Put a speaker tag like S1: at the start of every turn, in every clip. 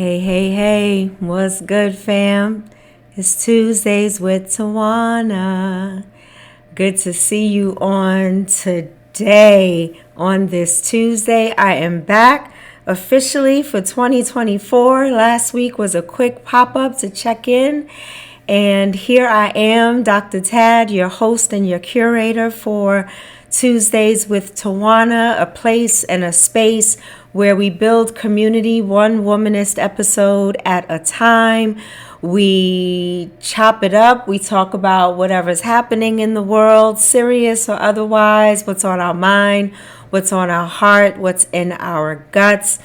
S1: Hey, what's good, fam? It's Tuesdays with Tawana. Good to see you on today. On this Tuesday, I am back officially for 2024. Last week was a quick pop-up to check in. And here I am, Dr. Tad, your host and your curator for Tuesdays with Tawana, a place and a space where we build community one womanist episode at a time. We chop it up. We talk about whatever's happening in the world, serious or otherwise, what's on our mind, what's on our heart, what's in our guts.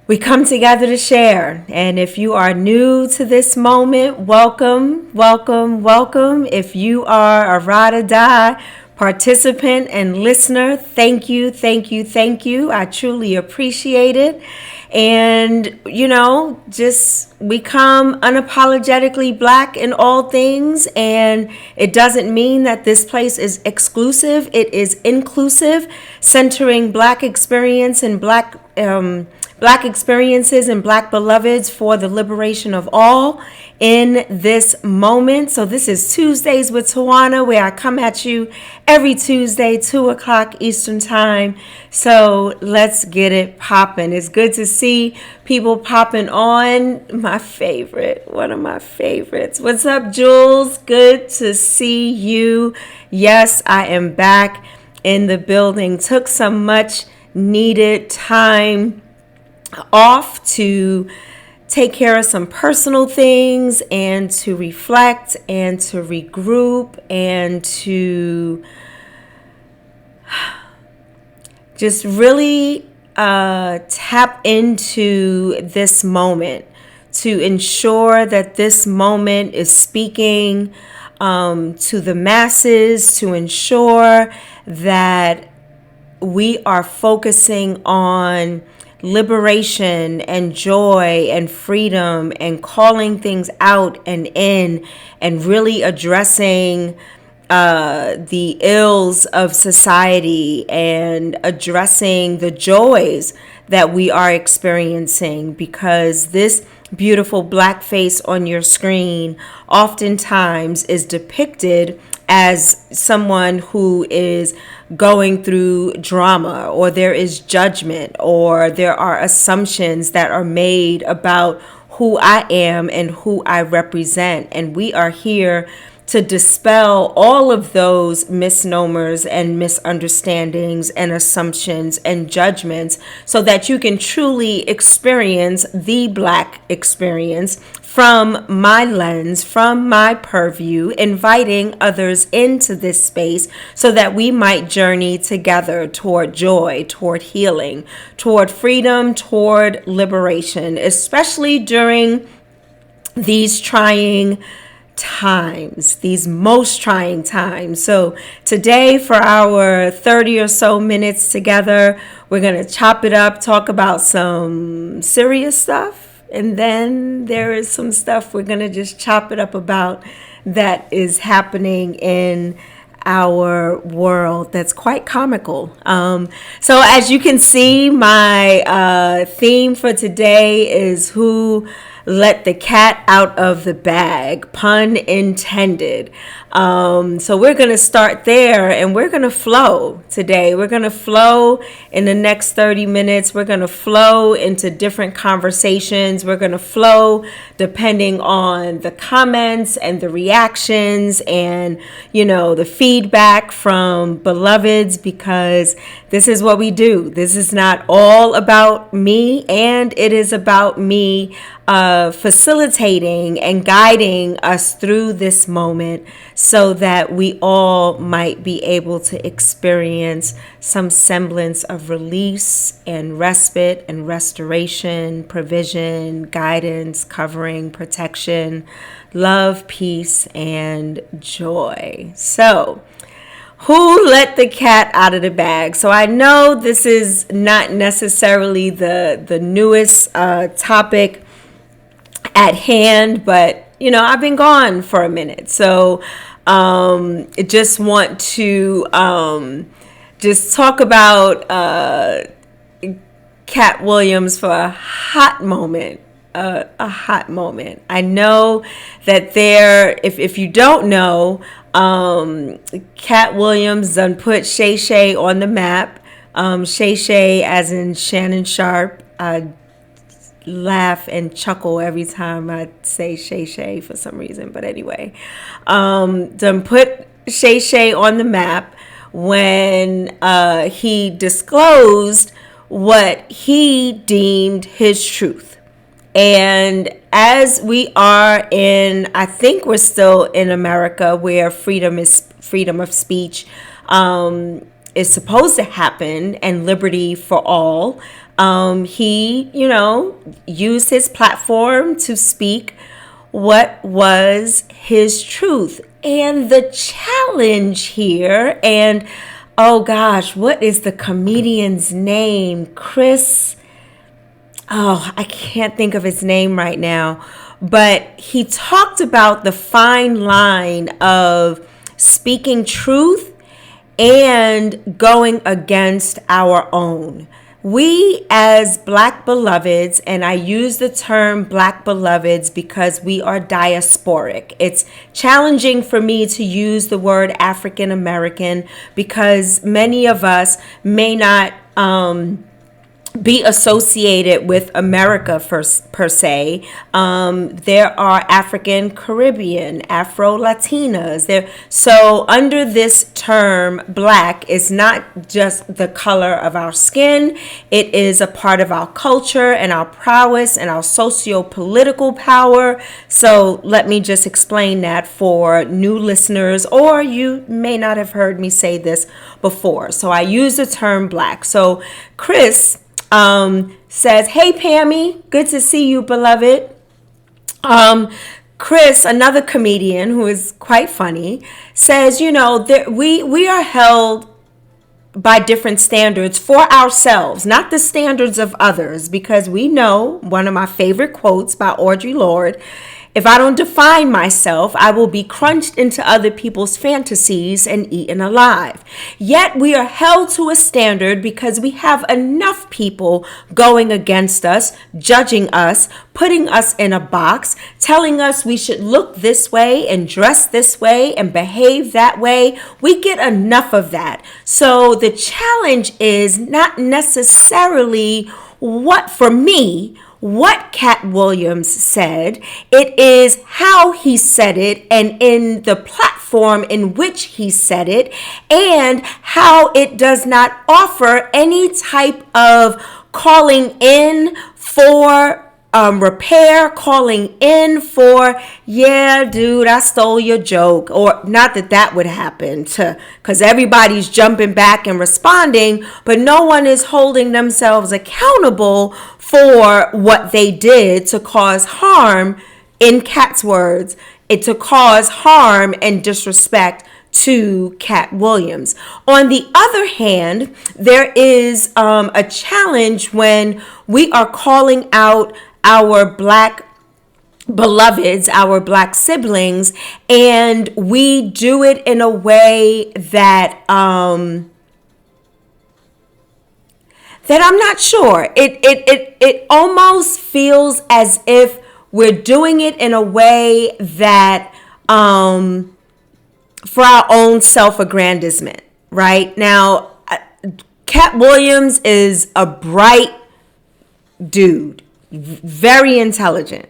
S1: We come together to share. And if you are new to this moment, welcome. If you are a ride or die participant and listener, thank you. I truly appreciate it. And, just we come unapologetically Black in all things. And it doesn't mean that this place is exclusive. It is inclusive, centering Black experience and Black experiences and Black beloveds for the liberation of all in this moment. So this is Tuesdays with Tawana, where I come at you every Tuesday, 2 o'clock Eastern time. So let's get it popping. It's good to see people popping on. One of my favorites. What's up, Jules? Good to see you. Yes, I am back in the building. Took some much needed time off to take care of some personal things and to reflect and to regroup and to just really tap into this moment, to ensure that this moment is speaking to the masses, to ensure that we are focusing on liberation and joy and freedom and calling things out and in and really addressing the ills of society and addressing the joys that we are experiencing, because this beautiful Black face on your screen oftentimes is depicted as someone who is going through drama, or there is judgment, or there are assumptions that are made about who I am and who I represent. And we are here to dispel all of those misnomers and misunderstandings and assumptions and judgments so that you can truly experience the Black experience from my lens, from my purview, inviting others into this space so that we might journey together toward joy, toward healing, toward freedom, toward liberation, especially during these trying times, these most trying times. So today, for our 30 or so minutes together, we're going to chop it up, talk about some serious stuff. And then there is some stuff we're going to just chop it up about that is happening in our world that's quite comical. So as you can see, my theme for today is who let the cat out of the bag, pun intended. So we're going to start there and we're going to flow today. We're going to flow in the next 30 minutes. We're going to flow into different conversations. We're going to flow depending on the comments and the reactions and, the feedback from beloveds, because this is what we do. This is not all about me, and it is about me facilitating and guiding us through this moment so that we all might be able to experience some semblance of release and respite and restoration, provision, guidance, covering, protection, love, peace, and joy. So, who let the cat out of the bag? So I know this is not necessarily the newest topic at hand, but I've been gone for a minute, so I just want to just talk about Katt Williams for a hot moment. A hot moment. I know that if you don't know, Katt Williams done put Shay Shay on the map. Shay Shay as in Shannon Sharp. I laugh and chuckle every time I say Shay Shay for some reason. But anyway, done put Shay Shay on the map when he disclosed what he deemed his truth. And as we are I think we're still in America where freedom of speech is supposed to happen and liberty for all. He, used his platform to speak what was his truth. And the challenge here, and oh gosh, what is the comedian's name? I can't think of his name right now, but he talked about the fine line of speaking truth and going against our own. We as Black beloveds, and I use the term Black beloveds because we are diasporic. It's challenging for me to use the word African American because many of us may not be associated with America per se. There are African Caribbean, Afro Latinas there. So under this term, Black is not just the color of our skin. It is a part of our culture and our prowess and our socio-political power. So let me just explain that for new listeners, or you may not have heard me say this before. So I use the term Black. So Chris says, "Hey Pammy, good to see you, beloved." Chris, another comedian who is quite funny, says, we are held by different standards for ourselves, not the standards of others, because we know one of my favorite quotes by Audre Lorde: "If I don't define myself, I will be crunched into other people's fantasies and eaten alive." Yet we are held to a standard because we have enough people going against us, judging us, putting us in a box, telling us we should look this way and dress this way and behave that way. We get enough of that. So the challenge is not necessarily what Katt Williams said. It is how he said it and in the platform in which he said it, and how it does not offer any type of calling in for repair, calling in for, "Yeah, dude, I stole your joke," or not that would happen, because everybody's jumping back and responding, but no one is holding themselves accountable for what they did to cause harm. In Katt's words, to cause harm and disrespect to Katt Williams. On the other hand, there is a challenge when we are calling out our Black beloveds, our Black siblings, and we do it in a way that I'm not sure. It almost feels as if we're doing it in a way that for our own self-aggrandizement, right? Now, Katt Williams is a bright dude. Very intelligent.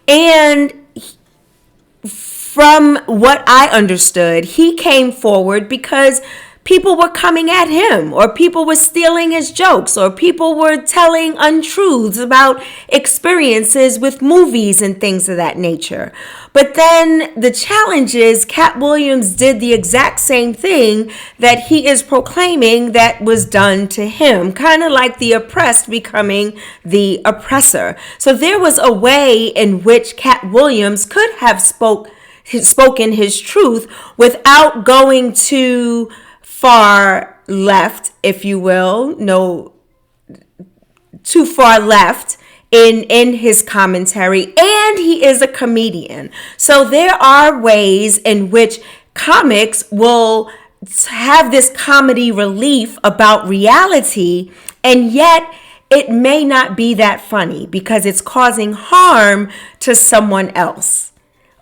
S1: And from what I understood, he came forward because people were coming at him, or people were stealing his jokes, or people were telling untruths about experiences with movies and things of that nature. But then the challenge is Katt Williams did the exact same thing that he is proclaiming that was done to him, kind of like the oppressed becoming the oppressor. So there was a way in which Katt Williams could have spoken his truth without going too far left, if you will, too far left in his commentary, and he is a comedian. So there are ways in which comics will have this comedy relief about reality And yet, it may not be that funny because it's causing harm to someone else.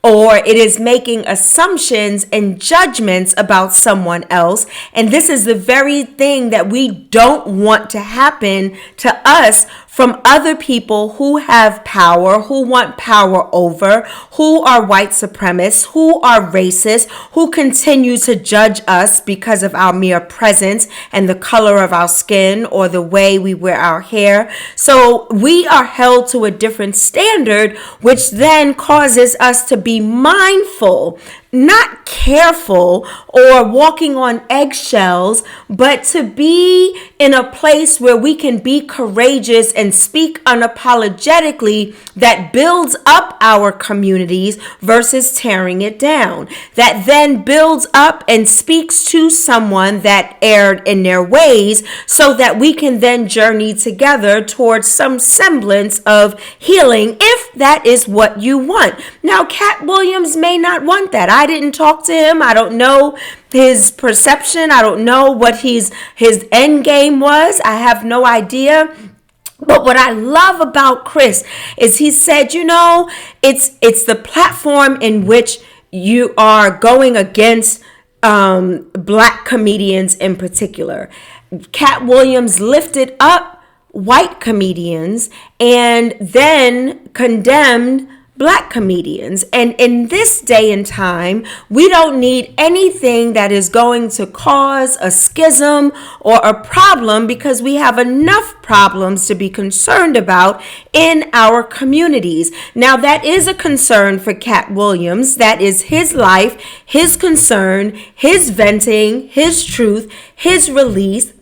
S1: Or it is making assumptions and judgments about someone else. And this is the very thing that we don't want to happen to us from other people who have power, who want power over, who are white supremacists, who are racist, who continue to judge us because of our mere presence and the color of our skin or the way we wear our hair. So we are held to a different standard, which then causes us to be mindful, not careful or walking on eggshells, but to be in a place where we can be courageous and speak unapologetically that builds up our communities versus tearing it down. That then builds up and speaks to someone that erred in their ways so that we can then journey together towards some semblance of healing if that is what you want. Now, Katt Williams may not want that. I didn't talk to him. I don't know his perception. I don't know what his end game was. I have no idea. But what I love about Chris is he said, it's the platform in which you are going against black comedians in particular. Katt Williams lifted up white comedians and then condemned black comedians. And in this day and time, we don't need anything that is going to cause a schism or a problem because we have enough problems to be concerned about in our communities. Now, that is a concern for Katt Williams. That is his life, his concern, his venting, his truth, his release,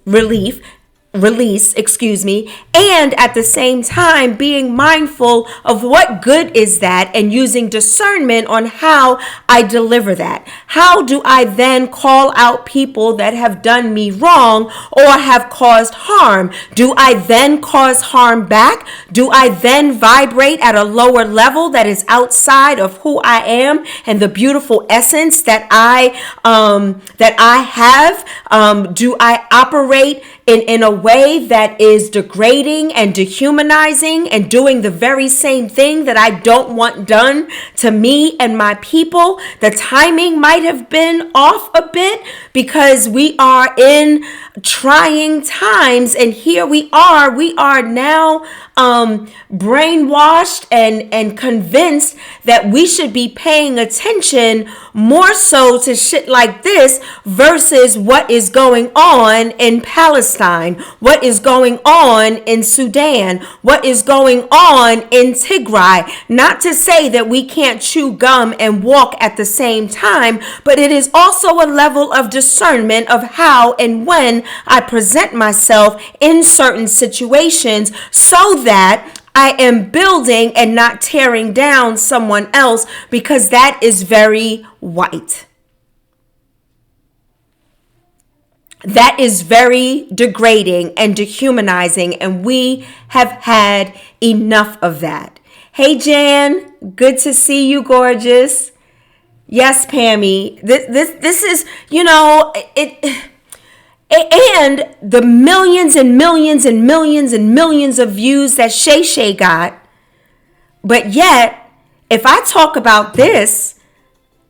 S1: and at the same time being mindful of what good is that and using discernment on how I deliver that. How do I then call out people that have done me wrong or have caused harm? Do I then cause harm back? Do I then vibrate at a lower level that is outside of who I am and the beautiful essence that I have? Do I operate in a way that is degrading and dehumanizing and doing the very same thing that I don't want done to me and my people? The timing might have been off a bit because we are in trying times, and here we are now brainwashed and convinced that we should be paying attention more so to shit like this versus what is going on in Palestine, what is going on in Sudan, what is going on in Tigray. Not to say that we can't chew gum and walk at the same time, but it is also a level of discernment of how and when I present myself in certain situations so that I am building and not tearing down someone else, because that is very white. That is very degrading and dehumanizing, and we have had enough of that. Hey, Jan, good to see you, gorgeous. Yes, Pammy, this is, and the millions and millions and millions and millions of views that Shay Shay got. But yet, if I talk about this,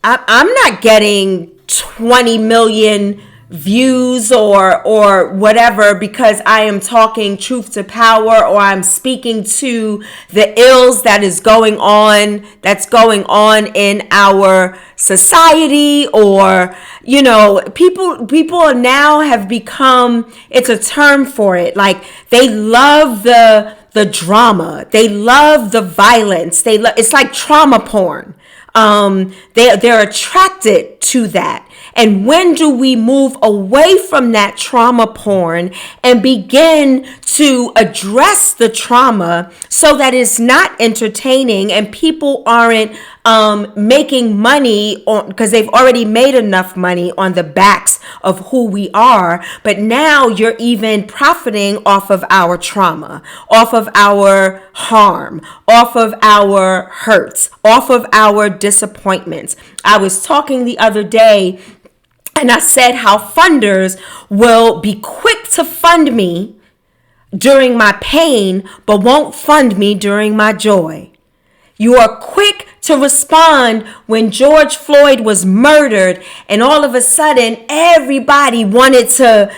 S1: I'm not getting 20 million views or whatever because I am talking truth to power or I'm speaking to the ills that's going on in our society, or people now have become, it's a term for it, like they love the drama, they love the violence, it's like trauma porn. They're attracted to that. And when do we move away from that trauma porn and begin to address the trauma so that it's not entertaining and people aren't making money on, because they've already made enough money on the backs of who we are, but now you're even profiting off of our trauma, off of our harm, off of our hurts, off of our disappointments. I was talking the other day and I said how funders will be quick to fund me during my pain, but won't fund me during my joy. You are quick to respond when George Floyd was murdered and all of a sudden everybody wanted to,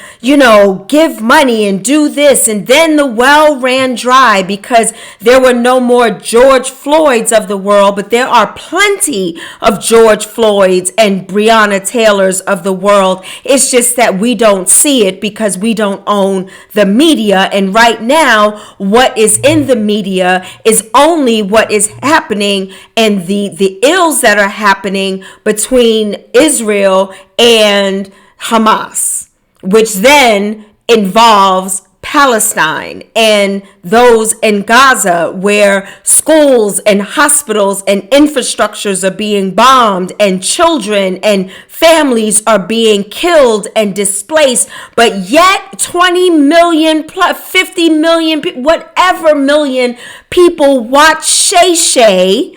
S1: give money and do this. And then the well ran dry because there were no more George Floyds of the world, but there are plenty of George Floyds and Breonna Taylors of the world. It's just that we don't see it because we don't own the media. And right now, what is in the media is only what is happening and the ills that are happening between Israel and Hamas, which then involves Palestine and those in Gaza, where schools and hospitals and infrastructures are being bombed and children and families are being killed and displaced. But yet 20 million plus 50 million, whatever million people watch Shay Shay.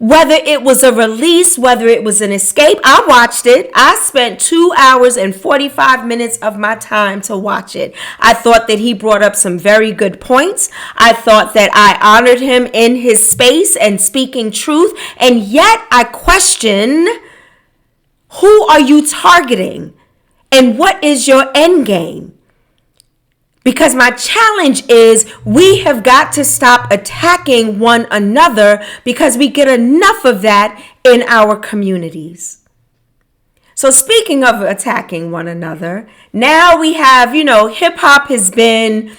S1: Whether it was a release, whether it was an escape, I watched it. I spent 2 hours and 45 minutes of my time to watch it. I thought that he brought up some very good points. I thought that I honored him in his space and speaking truth. And yet I question, who are you targeting? And what is your end game? Because my challenge is we have got to stop attacking one another because we get enough of that in our communities. So speaking of attacking one another, now we have, hip hop has been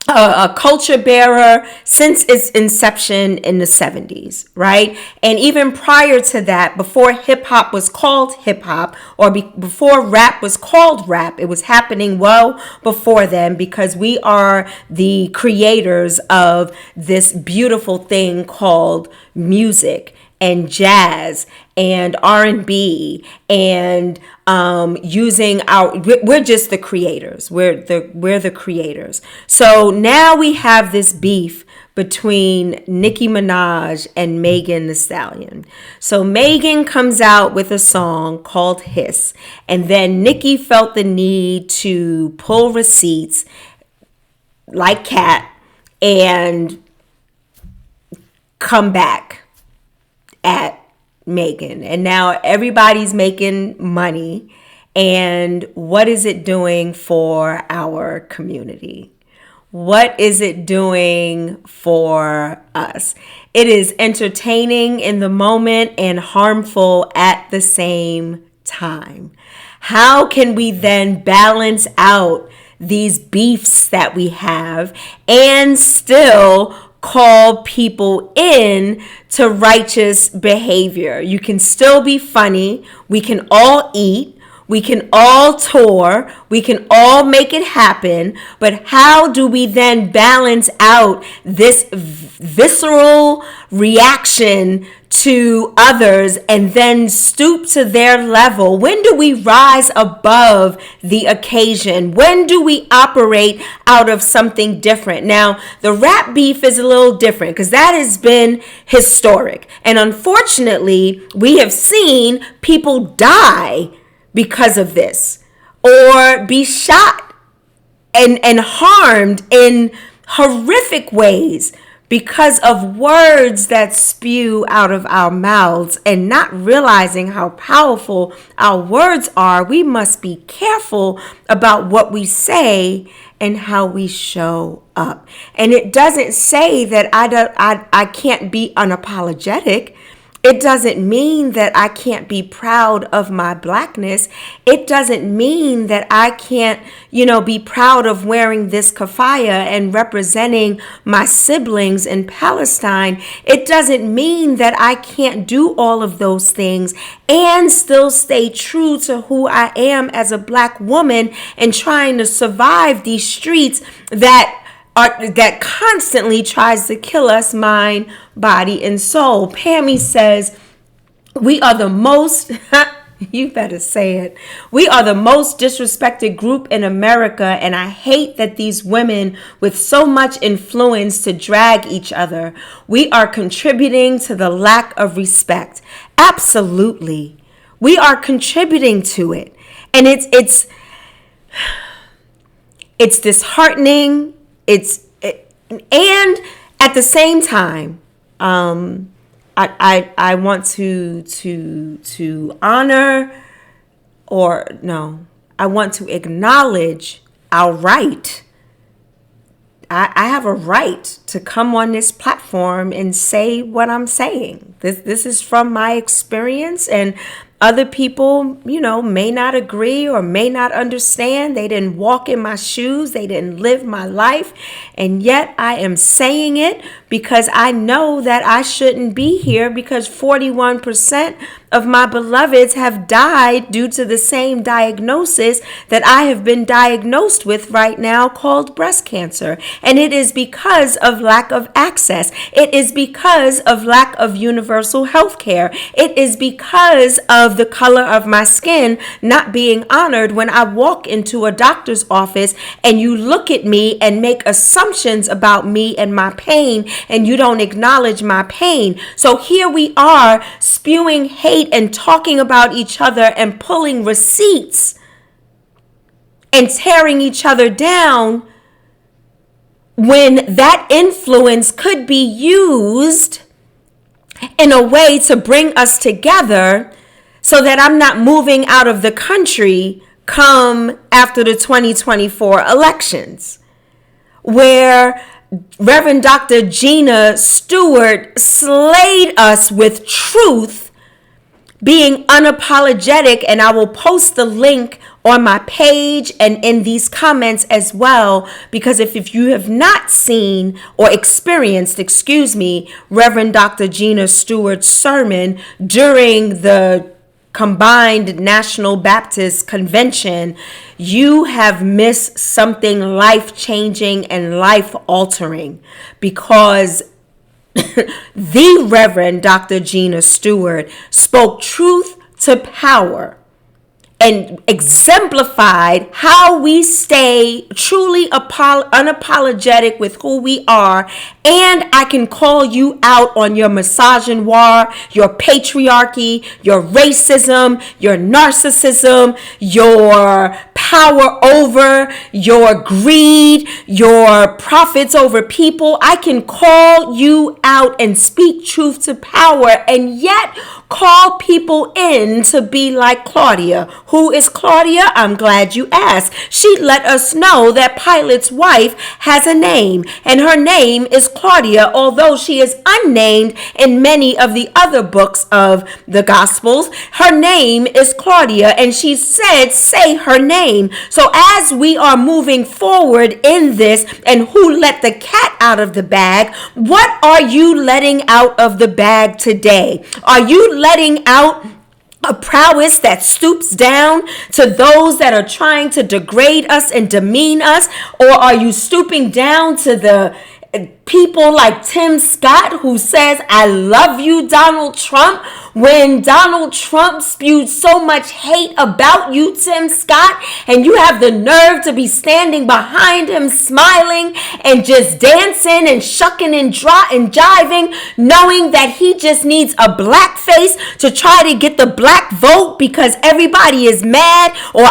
S1: a culture bearer since its inception in the 70s, right? And even prior to that, before hip hop was called hip hop, or before rap was called rap, it was happening well before then, because we are the creators of this beautiful thing called music and jazz and R&B and we're just the creators. We're the creators. So now we have this beef between Nicki Minaj and Megan Thee Stallion. So Megan comes out with a song called Hiss, and then Nicki felt the need to pull receipts like Katt and come back at Megan. And now everybody's making money. And what is it doing for our community? What is it doing for us? It is entertaining in the moment and harmful at the same time. How can we then balance out these beefs that we have and still call people in to righteous behavior? You can still be funny. We can all eat. We can all tour. We can all make it happen. But how do we then balance out this visceral reaction to others and then stoop to their level? When do we rise above the occasion? When do we operate out of something different? Now, the rap beef is a little different because that has been historic. And unfortunately, we have seen people die because of this, or be shot and harmed in horrific ways because of words that spew out of our mouths, and not realizing how powerful our words are. We must be careful about what we say and how we show up. And it doesn't say that I can't be unapologetic. It doesn't mean that I can't be proud of my blackness. It doesn't mean that I can't, be proud of wearing this kafaya and representing my siblings in Palestine. It doesn't mean that I can't do all of those things and still stay true to who I am as a black woman and trying to survive these streets that constantly tries to kill us, mind, body, and soul. Pammy says, we are the most, you better say it, we are the most disrespected group in America, and I hate that these women with so much influence to drag each other. We are contributing to the lack of respect. Absolutely. We are contributing to it. And it's It's disheartening. And at the same time, I want to honor, or no, I want to acknowledge our right. I have a right to come on this platform and say what I'm saying. This is from my experience, and other people, may not agree or may not understand. They didn't walk in my shoes. They didn't live my life. And yet I am saying it because I know that I shouldn't be here, because 41% of my beloveds have died due to the same diagnosis that I have been diagnosed with right now, called breast cancer. And it is because of lack of access. It is because of lack of universal health care. It is because of the color of my skin not being honored. When I walk into a doctor's office and you look at me and make assumptions about me and my pain, and you don't acknowledge my pain. So here we are spewing hate and talking about each other and pulling receipts and tearing each other down, when that influence could be used in a way to bring us together, so that I'm not moving out of the country come after the 2024 elections, where Reverend Dr. Gina Stewart slayed us with truth, being unapologetic. And I will post the link on my page and in these comments as well, because if you have not seen or experienced, Reverend Dr. Gina Stewart's sermon during the combined National Baptist Convention, you have missed something life-changing and life-altering, because the Reverend Dr. Gina Stewart spoke truth to power and exemplified how we stay truly unapologetic with who we are. And I can call you out on your misogynoir, your patriarchy, your racism, your narcissism, your power over, your greed, your profits over people. I can call you out and speak truth to power, and yet call people in to be like Claudia. Who is Claudia? I'm glad you asked. She let us know that Pilate's wife has a name, and her name is Claudia, although she is unnamed in many of the other books of the Gospels. Her name is Claudia, and she said, say her name. So as we are moving forward in this, and who let the cat out of the bag, what are you letting out of the bag today? Are you letting out a prowess that stoops down to those that are trying to degrade us and demean us? Or are you stooping down to the people like Tim Scott, who says, I love you, Donald Trump, when Donald Trump spewed so much hate about you, Tim Scott, and you have the nerve to be standing behind him smiling and just dancing and shucking and jiving, knowing that he just needs a black face to try to get the black vote because everybody is mad. Or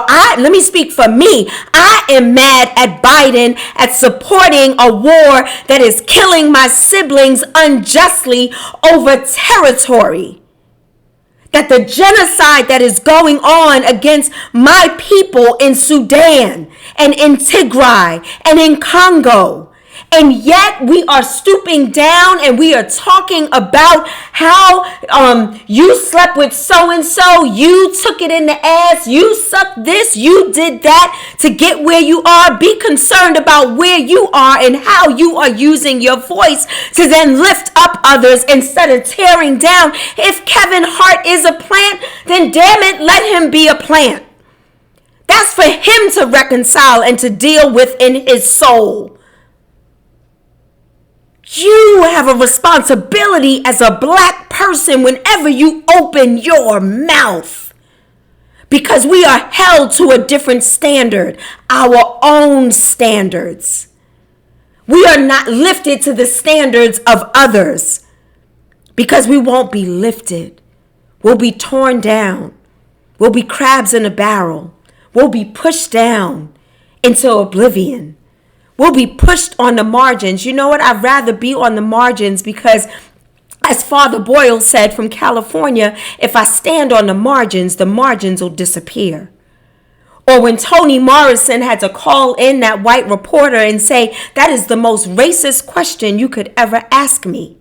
S1: let me speak for me. I am mad at Biden at supporting a war that is killing my siblings unjustly over territory. That the genocide that is going on against my people in Sudan and in Tigray and in Congo. And yet we are stooping down and we are talking about how you slept with so-and-so, you took it in the ass, you sucked this, you did that to get where you are. Be concerned about where you are and how you are using your voice to then lift up others instead of tearing down. If Kevin Hart is a plant, then damn it, let him be a plant. That's for him to reconcile and to deal with in his soul. You have a responsibility as a black person whenever you open your mouth, because we are held to a different standard, our own standards. We are not lifted to the standards of others, because we won't be lifted. We'll be torn down. We'll be crabs in a barrel. We'll be pushed down into oblivion. We'll be pushed on the margins. You know what? I'd rather be on the margins because, as Father Boyle said from California, if I stand on the margins will disappear. Or when Toni Morrison had to call in that white reporter and say, that is the most racist question you could ever ask me.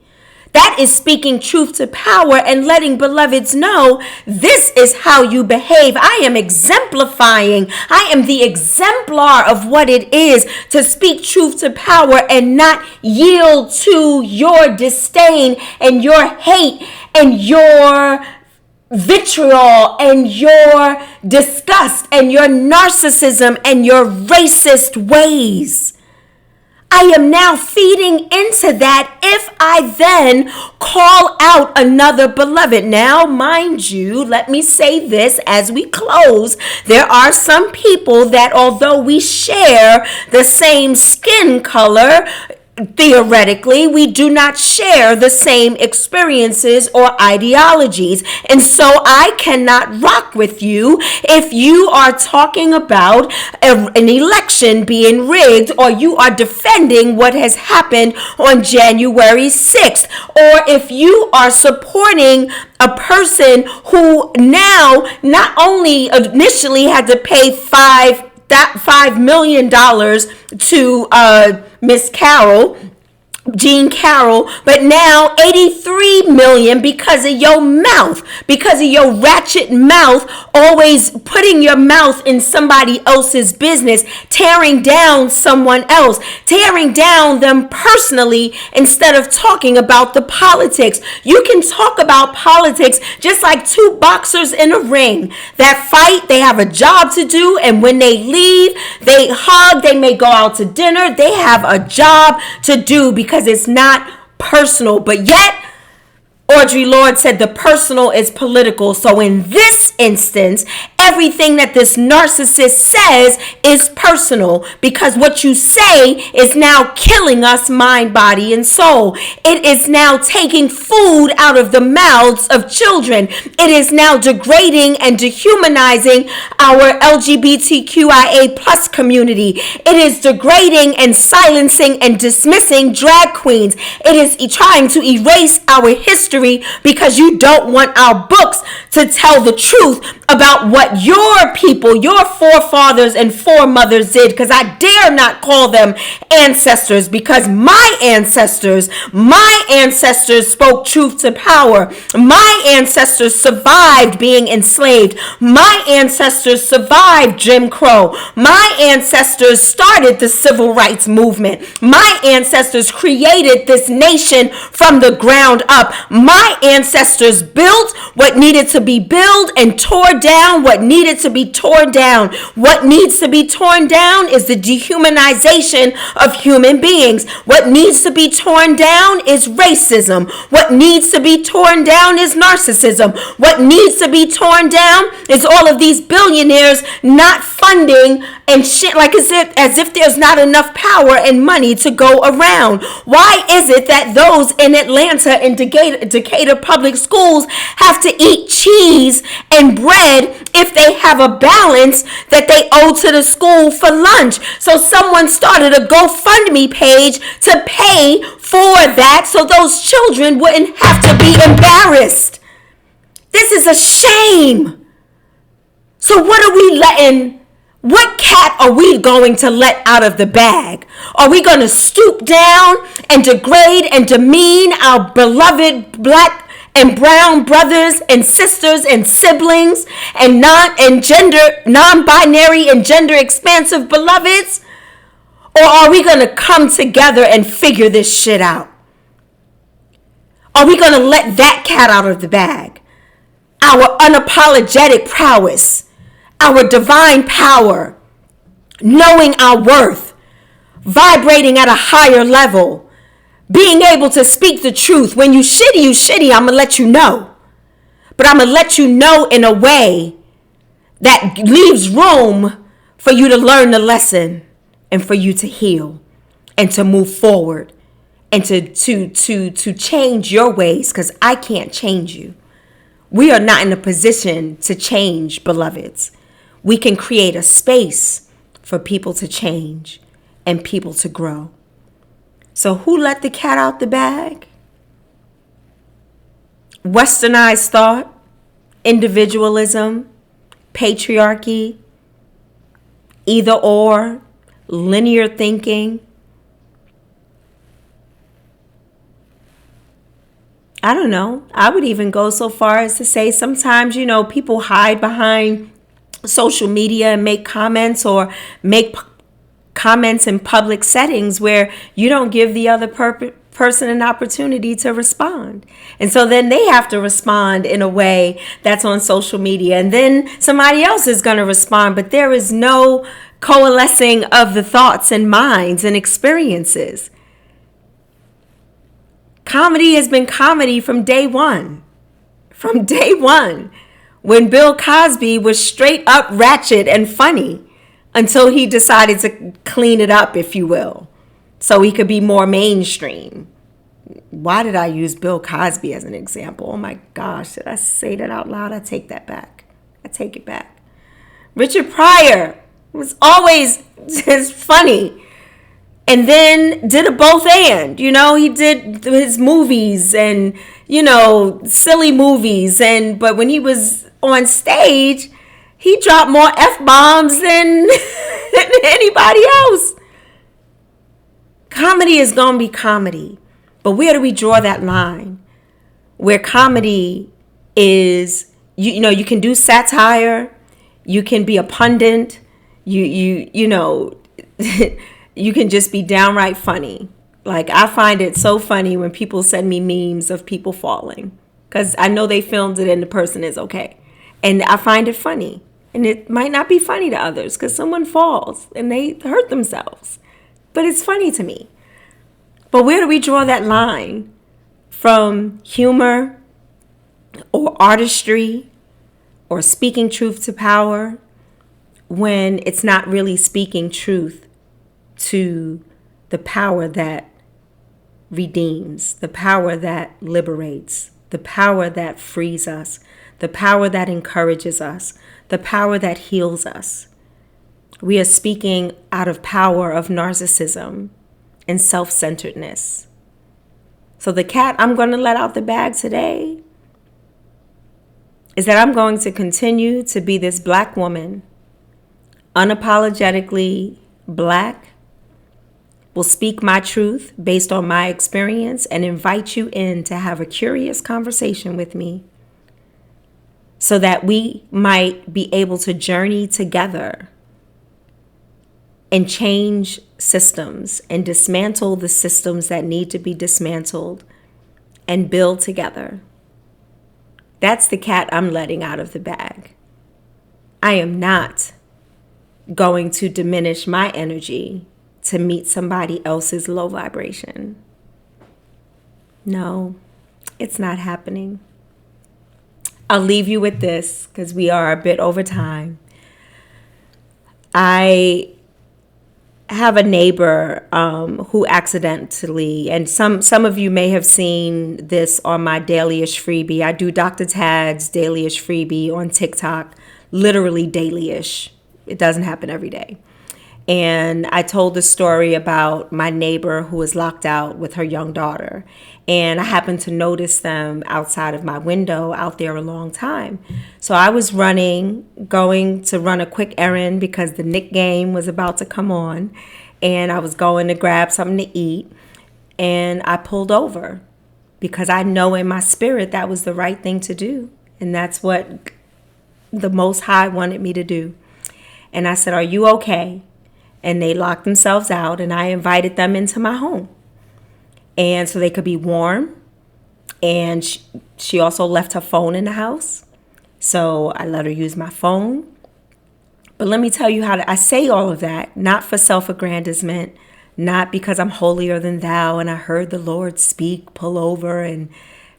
S1: That is speaking truth to power and letting beloveds know this is how you behave. I am exemplifying. I am the exemplar of what it is to speak truth to power and not yield to your disdain and your hate and your vitriol and your disgust and your narcissism and your racist ways. I am now feeding into that if I then call out another beloved. Now, mind you, let me say this as we close. There are some people that although we share the same skin color, theoretically, we do not share the same experiences or ideologies. And so I cannot rock with you if you are talking about an election being rigged, or you are defending what has happened on January 6th, or if you are supporting a person who now not only initially had to pay $5 million to Miss Jean Carroll, but now 83 million because of your mouth, because of your ratchet mouth, always putting your mouth in somebody else's business, tearing down someone else, tearing down them personally instead of talking about the politics. You can talk about politics just like two boxers in a ring that fight. They have a job to do, and when they leave, they hug, they may go out to dinner. They have a job to do because it's not personal. But yet, Audre Lorde said the personal is political. So in this instance, everything that this narcissist says is personal, because what you say is now killing us mind, body, and soul. It is now taking food out of the mouths of children. It is now degrading and dehumanizing our LGBTQIA plus community. It is degrading and silencing and dismissing drag queens. It is trying to erase our history because you don't want our books to tell the truth about what your people, your forefathers and foremothers did, because I dare not call them ancestors, because my ancestors spoke truth to power. My ancestors survived being enslaved. My ancestors survived Jim Crow. My ancestors started the civil rights movement. My ancestors created this nation from the ground up. My ancestors built what needed to be built and tore down what needed to be torn down. What needs to be torn down is the dehumanization of human beings. What needs to be torn down is racism. What needs to be torn down is narcissism. What needs to be torn down is all of these billionaires not funding and shit, like as if there's not enough power and money to go around. Why is it that those in Atlanta and Decatur public schools have to eat cheese and bread if they have a balance that they owe to the school for lunch? So someone started a GoFundMe page to pay for that so those children wouldn't have to be embarrassed. This is a shame. So what cat are we going to let out of the bag? Are we going to stoop down and degrade and demean our beloved black and brown brothers and sisters and siblings and non-binary and gender expansive beloveds? Or are we going to come together and figure this shit out? Are we going to let that cat out of the bag? Our unapologetic prowess, our divine power, knowing our worth, vibrating at a higher level, being able to speak the truth. When you shitty, I'm going to let you know. But I'm going to let you know in a way that leaves room for you to learn the lesson and for you to heal and to move forward and to change your ways, because I can't change you. We are not in a position to change, beloveds. We can create a space for people to change and people to grow. So who let the cat out the bag? Westernized thought, individualism, patriarchy, either or, linear thinking. I don't know. I would even go so far as to say sometimes, people hide behind social media and make comments or make comments in public settings where you don't give the other person an opportunity to respond. And so then they have to respond in a way that's on social media. And then somebody else is going to respond. But there is no coalescing of the thoughts and minds and experiences. Comedy has been comedy from day one. From day one. When Bill Cosby was straight up ratchet and funny until he decided to clean it up, if you will, so he could be more mainstream. Why did I use Bill Cosby as an example? Oh my gosh, did I say that out loud? I take that back. I take it back. Richard Pryor was always just funny. And then did a both and, he did his movies and, silly movies. But when he was on stage, he dropped more F-bombs than anybody else. Comedy is going to be comedy. But where do we draw that line? Where comedy is, you can do satire, you can be a pundit, you can just be downright funny. Like, I find it so funny when people send me memes of people falling, because I know they filmed it and the person is okay. And I find it funny. And it might not be funny to others because someone falls and they hurt themselves. But it's funny to me. But where do we draw that line from humor or artistry or speaking truth to power when it's not really speaking truth to the power that redeems, the power that liberates, the power that frees us, the power that encourages us, the power that heals us? We are speaking out of power of narcissism and self-centeredness. So the cat I'm going to let out the bag today is that I'm going to continue to be this Black woman, unapologetically Black, will speak my truth based on my experience and invite you in to have a curious conversation with me so that we might be able to journey together and change systems and dismantle the systems that need to be dismantled and build together. That's the cat I'm letting out of the bag. I am not going to diminish my energy to meet somebody else's low vibration. No, it's not happening. I'll leave you with this because we are a bit over time. I have a neighbor who accidentally, and some of you may have seen this on my dailyish freebie. I do Dr. Tad's dailyish freebie on TikTok, literally dailyish. It doesn't happen every day. And I told the story about my neighbor who was locked out with her young daughter. And I happened to notice them outside of my window out there a long time. So I was going to run a quick errand because the Knick game was about to come on. And I was going to grab something to eat. And I pulled over because I know in my spirit that was the right thing to do. And that's what the Most High wanted me to do. And I said, "Are you okay?" And they locked themselves out, and I invited them into my home. And so they could be warm. And she also left her phone in the house. So I let her use my phone. But let me tell you I say all of that, not for self-aggrandizement, not because I'm holier than thou and I heard the Lord speak, pull over and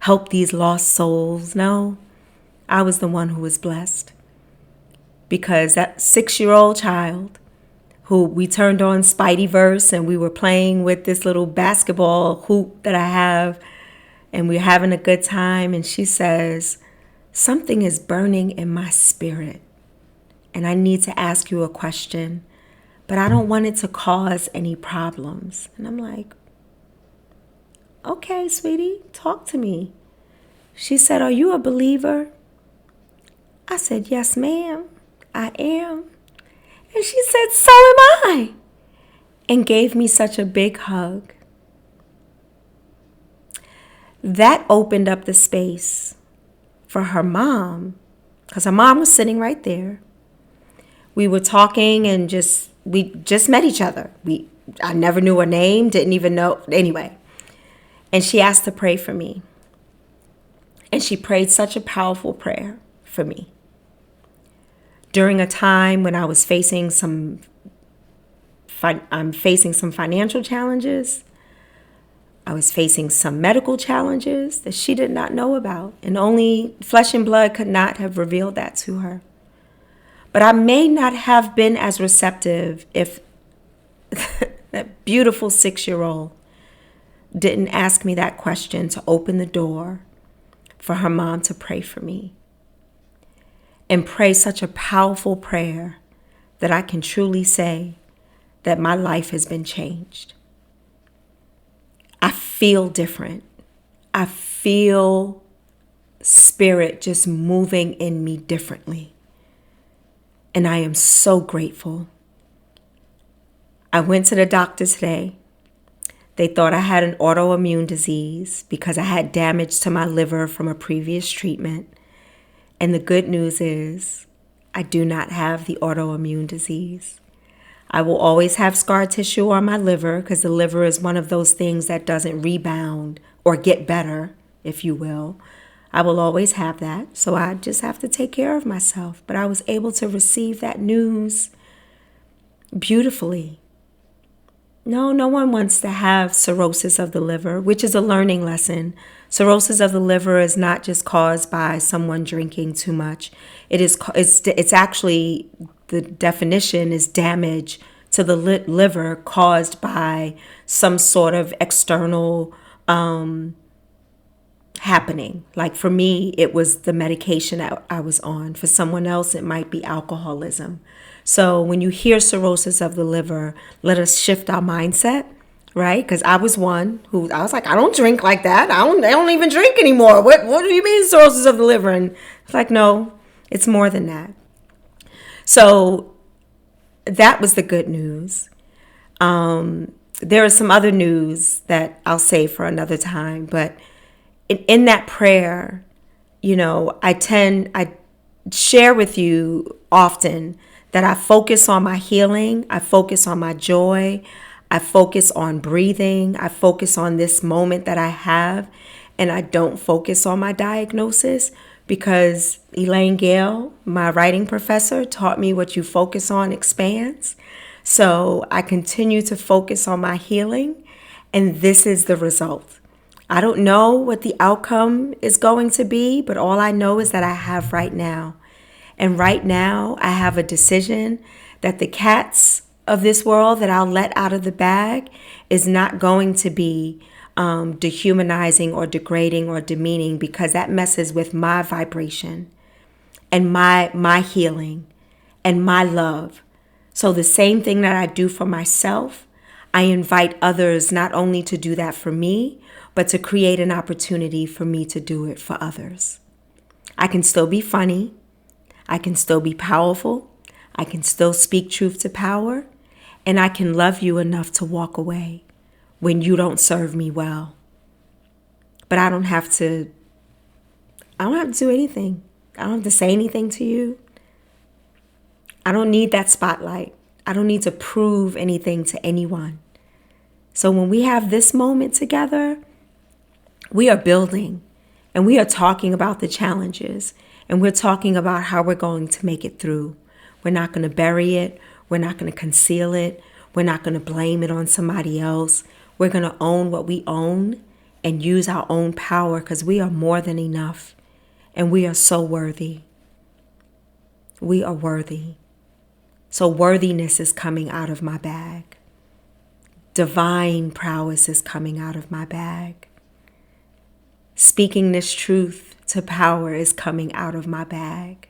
S1: help these lost souls. No, I was the one who was blessed. Because that 6-year-old child who we turned on Spideyverse and we were playing with this little basketball hoop that I have and we're having a good time. And she says, "Something is burning in my spirit and I need to ask you a question. but I don't want it to cause any problems. And I'm like, okay, sweetie, talk to me. She said, are you a believer? I said, yes, ma'am, I am. And she said, so am I. And gave me such a big hug. That opened up the space for her mom, because her mom was sitting right there. We were talking and we just met each other. I never knew her name, didn't even know. Anyway, and she asked to pray for me. And she prayed such a powerful prayer for me. During a time when I was facing some financial challenges, I was facing some medical challenges that she did not know about, and only flesh and blood could not have revealed that to her. But I may not have been as receptive if that beautiful 6-year-old didn't ask me that question to open the door for her mom to pray for me. And pray such a powerful prayer that I can truly say that my life has been changed. I feel different. I feel spirit just moving in me differently. And I am so grateful. I went to the doctor today. They thought I had an autoimmune disease because I had damage to my liver from a previous treatment. And the good news is I do not have the autoimmune disease. I will always have scar tissue on my liver because the liver is one of those things that doesn't rebound or get better, if you will. I will always have that. So I just have to take care of myself. But I was able to receive that news beautifully. No one wants to have cirrhosis of the liver, which is a learning lesson. Cirrhosis of the liver is not just caused by someone drinking too much. It's actually, the definition is damage to the liver caused by some sort of external happening. Like for me, it was the medication that I was on. For someone else, it might be alcoholism. So when you hear cirrhosis of the liver, let us shift our mindset, right? Because I was one who, I was like, I don't drink like that. I don't even drink anymore. What do you mean cirrhosis of the liver? And it's like, no, it's more than that. So that was the good news. There is some other news that I'll save for another time, but in that prayer, I share with you often that I focus on my healing, I focus on my joy, I focus on breathing, I focus on this moment that I have, and I don't focus on my diagnosis because Elaine Gale, my writing professor, taught me what you focus on expands. So I continue to focus on my healing, and this is the result. I don't know what the outcome is going to be, but all I know is that I have right now. And right now, I have a decision that the Katts of this world that I'll let out of the bag is not going to be dehumanizing or degrading or demeaning, because that messes with my vibration and my healing and my love. So the same thing that I do for myself, I invite others not only to do that for me, but to create an opportunity for me to do it for others. I can still be funny. I can still be powerful. I can still speak truth to power. And I can love you enough to walk away when you don't serve me well. But I don't have to do anything. I don't have to say anything to you. I don't need that spotlight. I don't need to prove anything to anyone. So when we have this moment together, we are building and we are talking about the challenges and we're talking about how we're going to make it through. We're not going to bury it. We're not going to conceal it. We're not going to blame it on somebody else. We're going to own what we own and use our own power, because we are more than enough and we are so worthy. We are worthy. So worthiness is coming out of my bag. Divine prowess is coming out of my bag. Speaking this truth to power is coming out of my bag.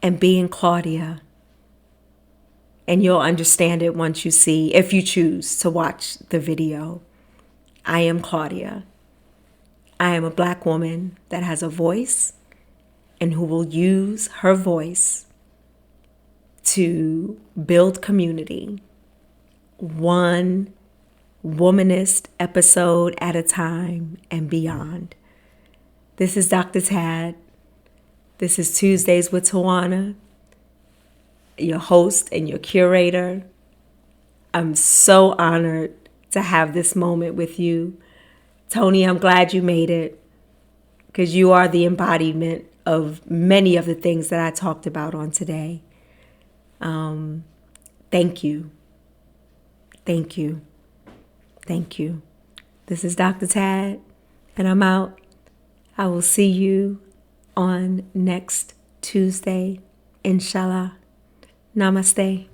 S1: And being Claudia And you'll understand it once you see, if you choose to watch the video. I am Claudia. I am a Black woman that has a voice and who will use her voice to build community, one Womanist episode at a time and beyond. This is Dr. Tad. This is Tuesdays with Tawana, your host and your curator. I'm so honored to have this moment with you. Tony, I'm glad you made it, because you are the embodiment of many of the things that I talked about on today. Thank you. Thank you. Thank you. This is Dr. Tad, and I'm out. I will see you on next Tuesday, inshallah. Namaste.